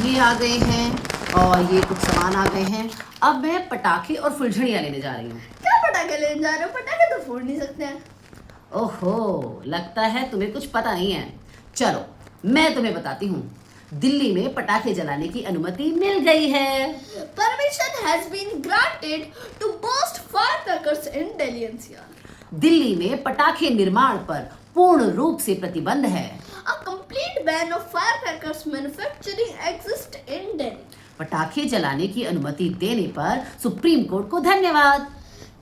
दिए आ गए हैं और ये कुछ सामान आ गए हैं। अब मैं पटाखे और फुलझड़ियाँ लेने जा रही हूँ। क्या पटाखे लेने जा रहे हो? पटाखे तो फोड़ नहीं सकते हैं। ओहो, लगता है तुम्हें कुछ पता नहीं है। चलो मैं तुम्हें बताती हूँ। दिल्ली में पटाखे जलाने की अनुमति मिल गई है। Permission has been granted to burst firecrackers in Delhi NCR. Delhi में पटाखे निर्माण पर पूर्ण रूप से प्रतिबंध है। A complete ban of firecrackers manufacturing exists in Delhi. पटाखे जलाने की अनुमति देने पर सुप्रीम कोर्ट को धन्यवाद।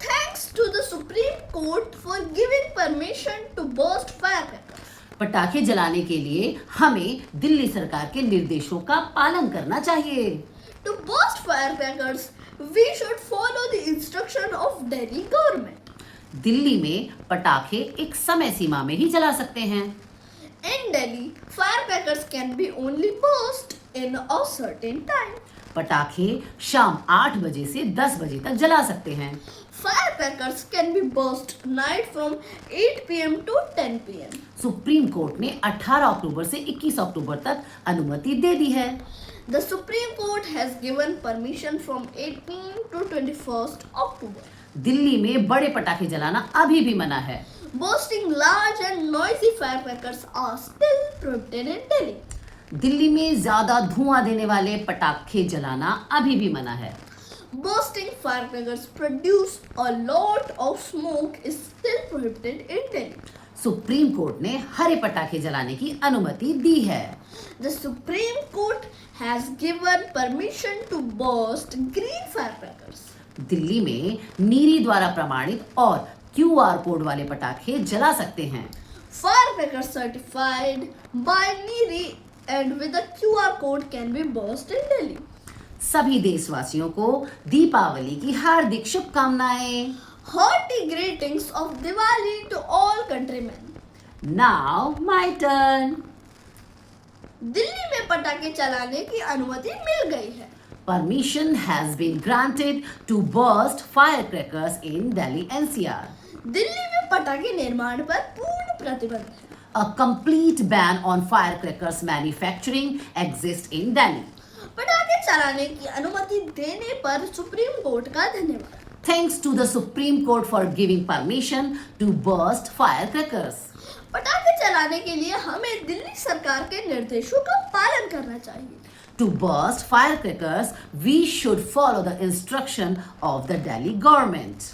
Thanks to the Supreme Court for giving permission to burst firecrackers. पटाखे जलाने के लिए हमें दिल्ली सरकार के निर्देशों का पालन करना चाहिए। To burst firecrackers, we should follow the instruction of Delhi government. Delhi में पटाखे एक समय सीमा में ही जला सकते हैं। In Delhi, firecrackers can be only burst in a certain time. पटाखे शाम 8 बजे से 10 बजे तक जला सकते हैं। Firecrackers can be burst night from 8 p.m. to 10 p.m. Supreme court ने 18 अक्टूबर से 21 अक्टूबर तक अनुमति दे दी है। The Supreme Court has given permission from 18 to 21st October. Delhi में बड़े पटाखे जलाना अभी भी मना है। Bursting large and noisy firecrackers are still prohibited in Delhi. Delhi में ज्यादा धुआं देने वाले पटाखे जलाना अभी भी मना है। Bursting firecrackers produce a lot of smoke is still prohibited in Delhi. Supreme court ने हरे पटाखे जलाने की अनुमति दी है। The Supreme Court has given permission to burst green firecrackers. Delhi में नीरी द्वारा प्रमाणित और QR कोड वाले पटाखे जला सकते हैं। Firecrackers certified by NEERI and with a QR code can be burst in Delhi. सभी देशवासियों को दीपावली की हार्दिक शुभकामनाएं। Hearty greetings of Diwali to all countrymen. Now my turn. Delhi में पटाखे चलाने की अनुमति मिल गई है। Permission has been granted to burst firecrackers in Delhi NCR. Delhi में पटाखे निर्माण पर पूर्ण प्रतिबंध है। A complete ban on firecrackers manufacturing exists in Delhi. पटाखे चलाने की अनुमति देने पर सुप्रीम कोर्ट का धन्यवाद। Thanks to the Supreme Court for giving permission to burst firecrackers. पटाखे चलाने के लिए हमें दिल्ली सरकार के निर्देशों का पालन करना चाहिए। To burst firecrackers, we should follow the instruction of the Delhi government.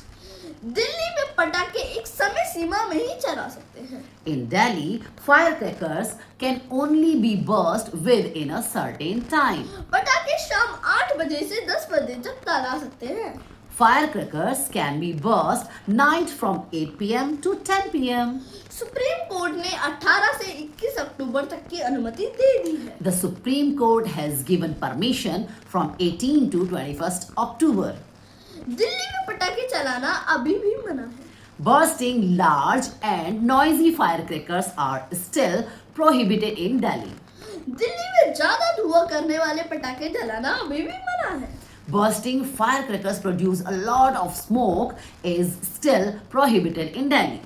Delhi में पटाखे एक समय सीमा में ही चला सकते हैं। In Delhi, firecrackers can only be burst within a certain time. पटाखे शाम 8 बजे से 10 बजे तक चला सकते हैं। Firecrackers can be burst night from 8 p.m. to 10 p.m. Supreme court ने 18 से 21 अक्टूबर तक की अनुमति दे दी है। The Supreme Court has given permission from 18 to 21st October. Delhi में पटाखे चलाना अभी भी मना है। Bursting large and noisy firecrackers are still prohibited in Delhi. Delhi में ज्यादा धुआं करने वाले पटाखे जलाना अभी भी मना है। Bursting firecrackers produce a lot of smoke is still prohibited in Delhi.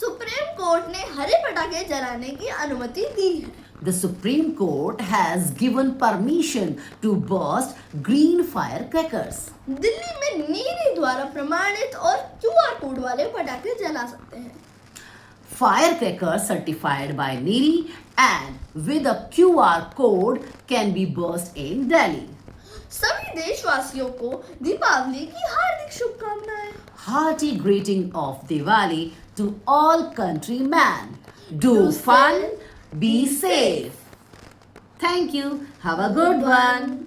Supreme court ने हरे पटाखे जलाने की अनुमति दी है। The Supreme Court has given permission to burst green firecrackers. Delhi में नीरी द्वारा प्रमाणित और QR कोड वाले पटाखे जला सकते हैं। Firecrackers certified by NEERI and with a QR code can be burst in Delhi. सभी देशवासियों को दीपावली की हार्दिक शुभकामनाएं। Hearty greeting of Diwali to all countrymen. Do fun, be safe. Thank you. Have a good one.